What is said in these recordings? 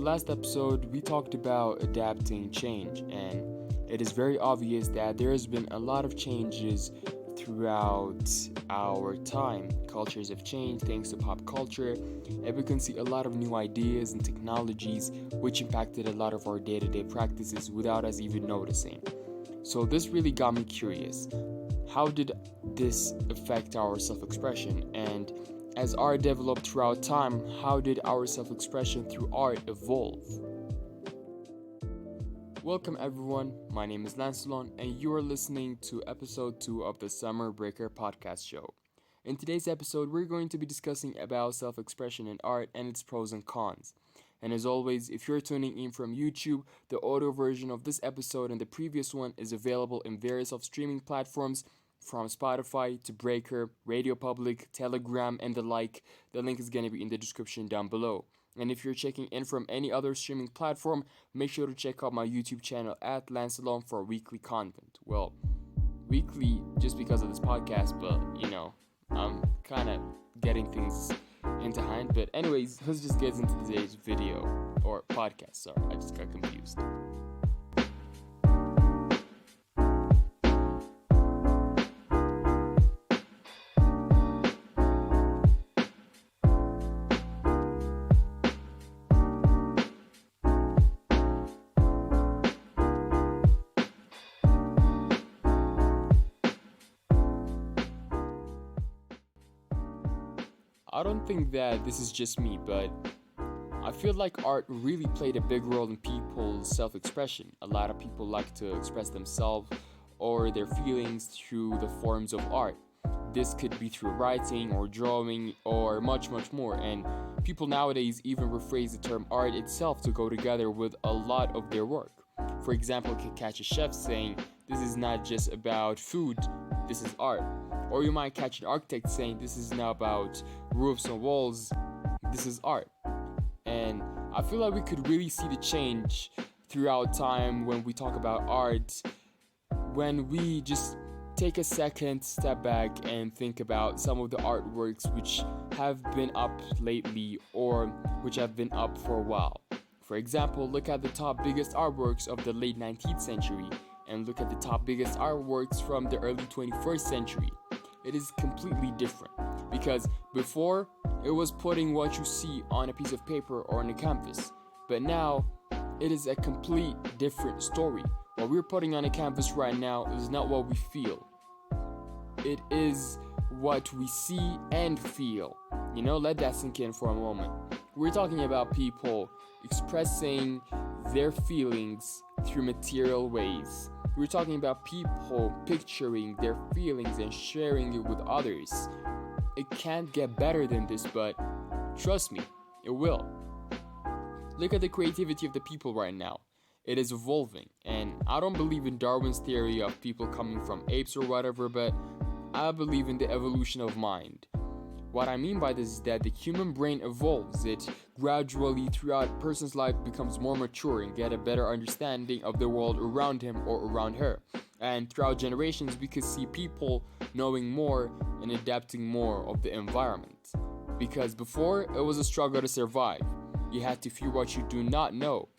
last episode, we talked about adapting change, and it is very obvious that there has been a lot of changes throughout our time. Cultures have changed thanks to pop culture, and we can see a lot of new ideas and technologies which impacted a lot of our day-to-day practices without us even noticing. So this really got me curious. How did this affect our self-expression? And as art developed throughout time, how did our self-expression through art evolve? Welcome everyone, my name is Lansellon and you are listening to episode 2 of the Summer Breaker podcast show. In today's episode, we're going to be discussing about self-expression in art and its pros and cons. And as always, if you're tuning in from YouTube, the audio version of this episode and the previous one is available in various of streaming platforms from Spotify to Breaker, Radio Public, Telegram, and the like. The link is going to be in the description down below. And if you're checking in from any other streaming platform, make sure to check out my YouTube channel at Lansellon for weekly content. Well, weekly just because of this podcast, but I'm kind of getting things into hand. But anyways, let's just get into today's video or podcast. Sorry, I just got confused. I don't think that this is just me, but I feel like art really played a big role in people's self-expression. A lot of people like to express themselves or their feelings through the forms of art. This could be through writing or drawing or much more. And people nowadays even rephrase the term art itself to go together with a lot of their work. For example, you can catch a chef saying, "This is not just about food, this is art." Or you might catch an architect saying, "This is not about roofs and walls, this is art." And I feel like we could really see the change throughout time when we talk about art, when we just take a second, step back, and think about some of the artworks which have been up lately or which have been up for a while. For example, look at the top biggest artworks of the late 19th century and look at the top biggest artworks from the early 21st century. It is completely different because before it was putting what you see on a piece of paper or on a canvas, but now it is a complete different story. What we're putting on a canvas right now is not what we feel. It is what we see and feel. Let that sink in for a moment. We're talking about people expressing their feelings through material ways. We're talking about people picturing their feelings and sharing it with others. It can't get better than this, but trust me, it will. Look at the creativity of the people right now. It is evolving, and I don't believe in Darwin's theory of people coming from apes or whatever, but I believe in the evolution of mind. What I mean by this is that the human brain evolves. It gradually throughout a person's life becomes more mature and get a better understanding of the world around him or around her. And throughout generations, we could see people knowing more and adapting more of the environment. Because before, it was a struggle to survive. You had to fear what you do not know.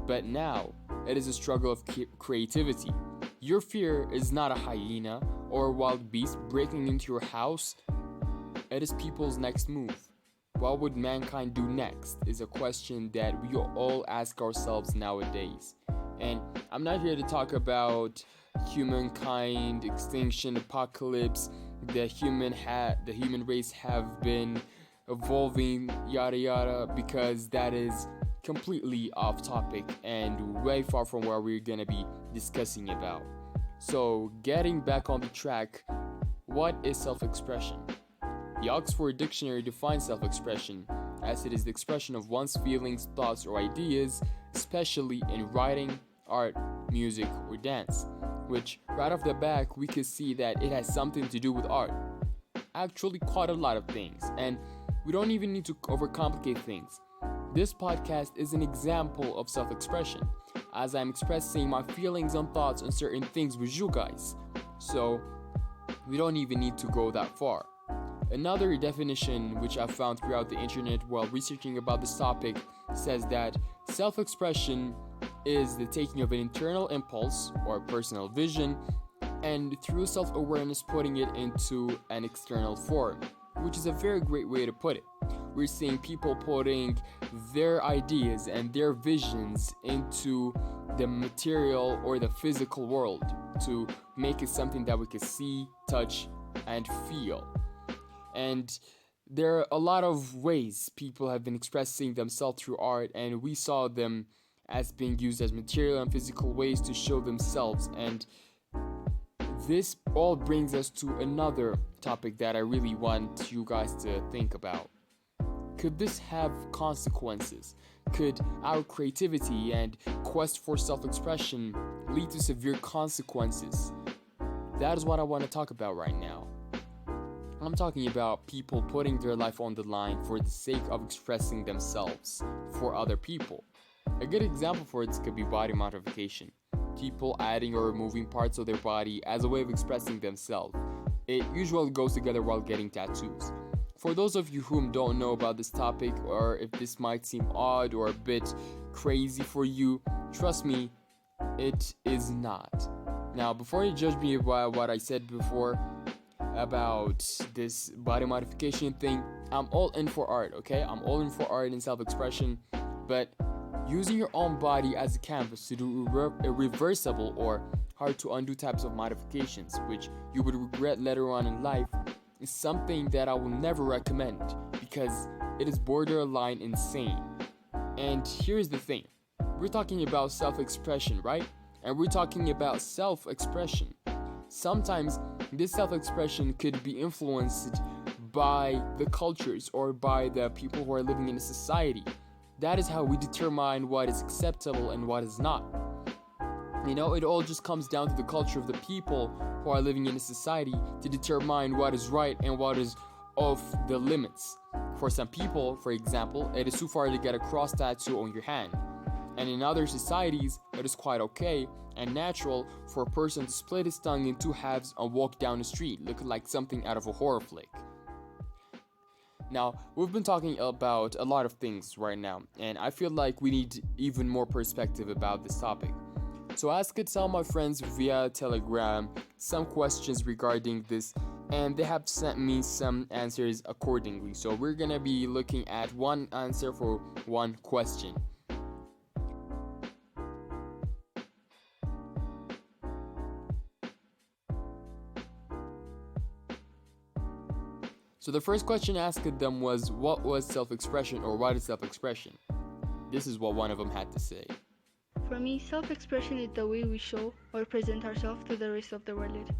But now, it is a struggle of creativity. Your fear is not a hyena or a wild beast breaking into your house. It is people's next move. What would mankind do next is a question that we all ask ourselves nowadays. And I'm not here to talk about humankind, extinction, apocalypse, the human race have been evolving, yada yada, because that is completely off topic and way far from where we're gonna be discussing about. So getting back on the track, what is self-expression? The Oxford Dictionary defines self-expression as it is the expression of one's feelings, thoughts, or ideas, especially in writing, art, music, or dance, which right off the back we can see that it has something to do with art. Actually quite a lot of things, and we don't even need to overcomplicate things. This podcast is an example of self-expression, as I'm expressing my feelings and thoughts on certain things with you guys. So we don't even need to go that far. Another definition which I found throughout the internet while researching about this topic says that self-expression is the taking of an internal impulse or personal vision and through self-awareness putting it into an external form, which is a very great way to put it. We're seeing people putting their ideas and their visions into the material or the physical world to make it something that we can see, touch, and feel. And there are a lot of ways people have been expressing themselves through art, and we saw them as being used as material and physical ways to show themselves. And this all brings us to another topic that I really want you guys to think about. Could this have consequences? Could our creativity and quest for self-expression lead to severe consequences? That is what I want to talk about right now. I'm talking about people putting their life on the line for the sake of expressing themselves for other people. A good example for this could be body modification. People adding or removing parts of their body as a way of expressing themselves. It usually goes together while getting tattoos. For those of you whom don't know about this topic, or if this might seem odd or a bit crazy for you, trust me, it is not. Now, before you judge me about what I said before about this body modification thing, I'm all in for art, okay? I'm all in for art and self-expression, but using your own body as a canvas to do irreversible or hard to undo types of modifications, which you would regret later on in life, is something that I will never recommend because it is borderline insane. And here's the thing. We're talking about self-expression, right? And we're talking about self-expression. Sometimes this self-expression could be influenced by the cultures or by the people who are living in a society. That is how we determine what is acceptable and what is not. You know, it all just comes down to the culture of the people who are living in a society to determine what is right and what is off the limits. For some people, for example, it is too far to get a cross tattoo on your hand. And in other societies, it is quite okay and natural for a person to split his tongue in two halves and walk down the street looking like something out of a horror flick. Now, we've been talking about a lot of things right now, and I feel like we need even more perspective about this topic. So I asked some of my friends via Telegram some questions regarding this, and they have sent me some answers accordingly. So we're gonna be looking at one answer for one question. So the first question asked them was, what was self-expression, or what is self-expression? This is what one of them had to say. For me, self-expression is the way we show or present ourselves to the rest of the world.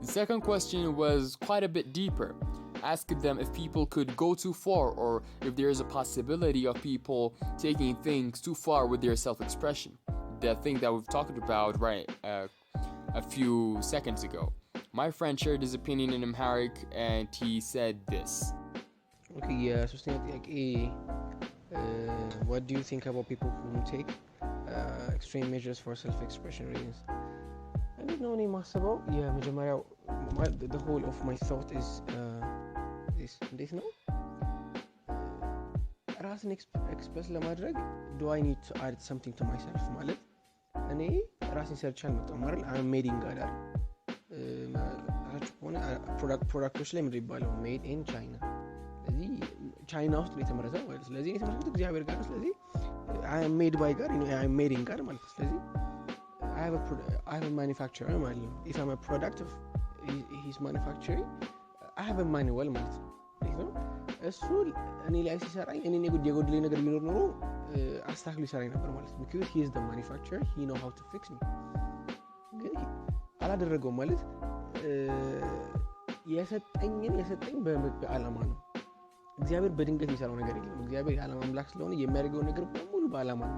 The second question was quite a bit deeper. Asked them if people could go too far, or if there is a possibility of people taking things too far with their self-expression. The thing that we've talked about a few seconds ago. My friend shared his opinion in Amharic and he said this. Okay, ሶስተኛ ጥያቄ what do you think about people who take extreme measures for self-expression reasons? እንዴት ነው እኔ የማስበው የመጀመሪያው the whole of my thought is እንዴት ነው ራስን ኤክስፕረስ ለማድረግ do I need to add something to myself ማለት እኔ ራስን ሰርች አልመጣም አይደል I'm made in God ፕሮዳክቶች ላይ ምንድን ይባለው ሜድ ኢን ቻይና ስለዚህ ቻይና ውስጥ ነው የተመረተው ማለት ስለዚህ የተመረተው እግዚአብሔር ጋር ስለዚህ I am made by God I am made in God ማለት ስለዚህ I have a manufacturer ማለት ነው if I'm a product of his manufacturing I have a manual ማለት ነው እሱ እኔ ላይ ሲሰራኝ እኔ የጎደለኝ ነገር ቢኖር ኖሮ አስተካክሎ ይሰራኝ ነበር ማለት ነው because he is the manufacturer he know how to fix me ግን አላደረገውም ማለት የሰጠኝ በዓላማ ነው እግዚአብሔር በድንገት የሚሰራው ነገር የለም እግዚአብሔር የዓላማ አምላክ ስለሆነ የሚያደርገው ነገር ሁሉ በዓላማ ነው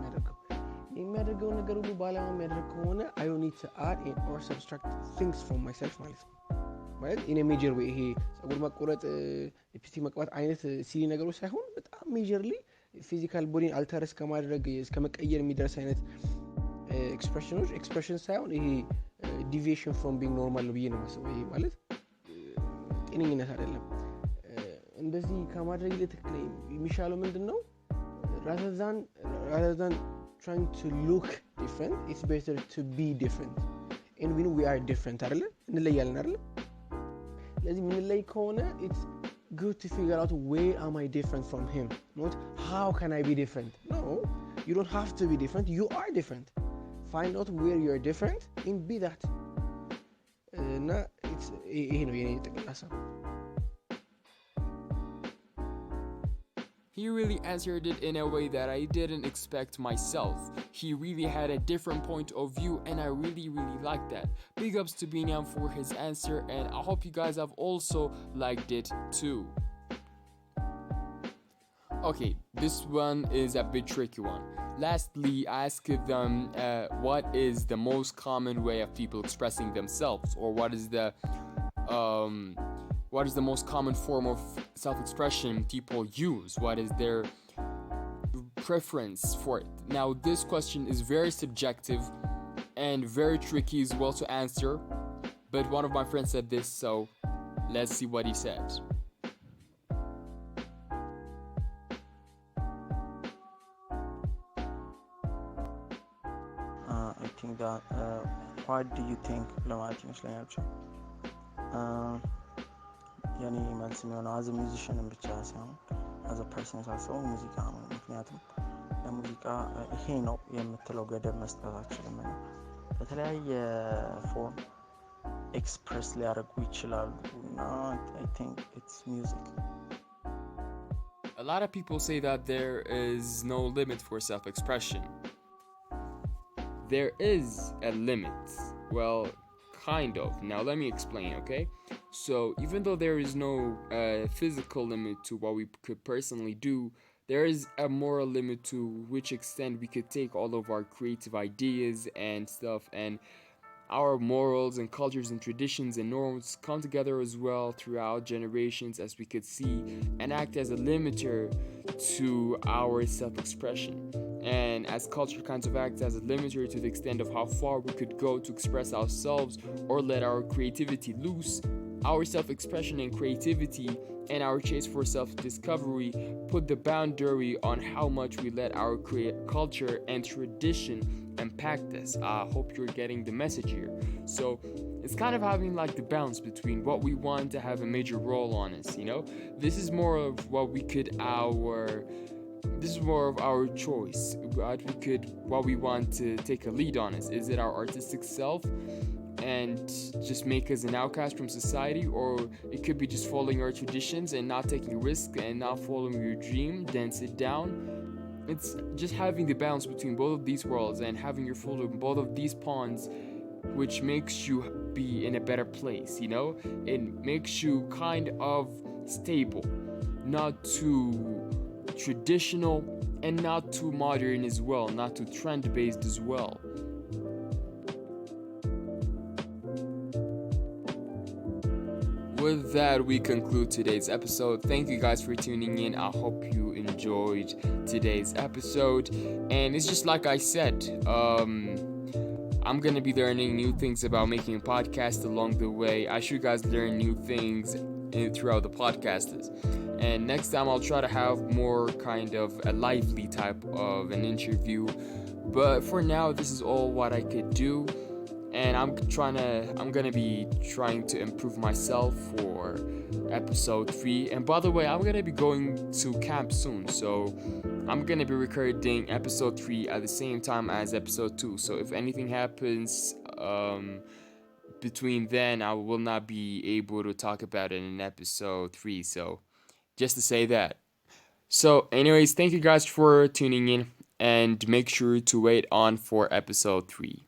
የሚያደርገው ነገር ሁሉ በዓላማ የሚያደርግ ከሆነ I don't need to add or subtract things from myself ማለት ነው ማለት in a major way ይሄ ጸጉር መቆረጥ ሊፕስቲክ መቅባት አይነት ሲሊ ነገሮች ሳይሆን በጣም ሜጀርሊ ፊዚካል ቦዲን አልተረስ ከማድረግ እስከ መቀየር የሚደርስ አይነት ኤክስፕሬሽን ሳይሆን ይሄ deviation from being normal ነው ብዬ ነው የማስበው ይሄ ማለት ጤነኝነት አይደለም እንደዚህ ከማድረግ ይልቅ የሚሻለው ምንድነው rather than rather than trying to look different, it's better to be different. And we are different አይደለ? እንለያለን አይደለ? ለዚህ የምንለይ ከሆነ it's good to figure out where am I different from him, not how can I be different. No, you don't have to be different, you are different. Find out where you're different and be that. እና ይሄ ነው የኔ ጥቅል ሀሳብ። He really answered it in a way that I didn't expect myself. He really had a different point of view, and I really liked that. Big ups to Binyam for his answer, and I hope you guys have also liked it too. Okay, this one is a bit tricky one. Lastly, ask them what is the most common way of people expressing themselves, or what is the most common form of self-expression people use? What is their preference for it? Now, this question is very subjective and very tricky as well to answer, but one of my friends said this, so let's see what he said. I think that what do you think ለማለት ይመስለኛል ብቻ የኔ መልስ የሚሆነው አዘ ሚውዚሽንም ብቻ ሳይሆን አዘ ፐርሰን ሳስበው ሙዚቃ ነው። ምክንያቱም ለሙዚቃ ይሄ ነው የምትለው ገደብ መስጠት አትችልም። በተለያየ ፎርም ኤክስፕረስ ሊያደርጉ ይችላሉ እና I think it's music. A lot of people say that there is no limit for self-expression. There is a limit. Well, kind of. Now let me explain, okay? So even though there is no physical limit to what we could personally do, there is a moral limit to which extent we could take all of our creative ideas and stuff, and our morals and cultures and traditions and norms come together as well throughout generations, as we could see, and act as a limiter to our self-expression. And as culture kind of acts as a limiter to the extent of how far we could go to express ourselves or let our creativity loose, our self-expression and creativity and our chase for self-discovery put the boundary on how much we let our culture and tradition impact us. I hope you're getting the message here. So it's kind of having like the balance between what we want to have a major role on us, you know? This is more of what we could this is more of our choice. What we want to take a lead on us. Is it our artistic self and just make us an outcast from society, or it could be just following our traditions and not taking risks and not following your dream, then sit down. It's just having the balance between both of these worlds and having your foot in both of these ponds, which makes you be in a better place, you know? It makes you kind of stable, not too traditional and not too modern as well, not too trend-based as well. With that, we conclude today's episode. Thank you guys for tuning in. I hope you enjoyed today's episode. And it's just like I said, I'm going to be learning new things about making a podcast along the way. I should guys learn new things throughout the podcasters. And next time I'll try to have more kind of a lively type of an interview. But for now, this is all what I could do. And I'm gonna be trying to improve myself for episode 3. And by the way, I'm gonna be going to camp soon, so I'm gonna be recording episode 3 at the same time as episode 2. So if anything happens between then, I will not be able to talk about it in episode 3. So just to say that. So anyways, thank you guys for tuning in, and make sure to wait on for episode 3.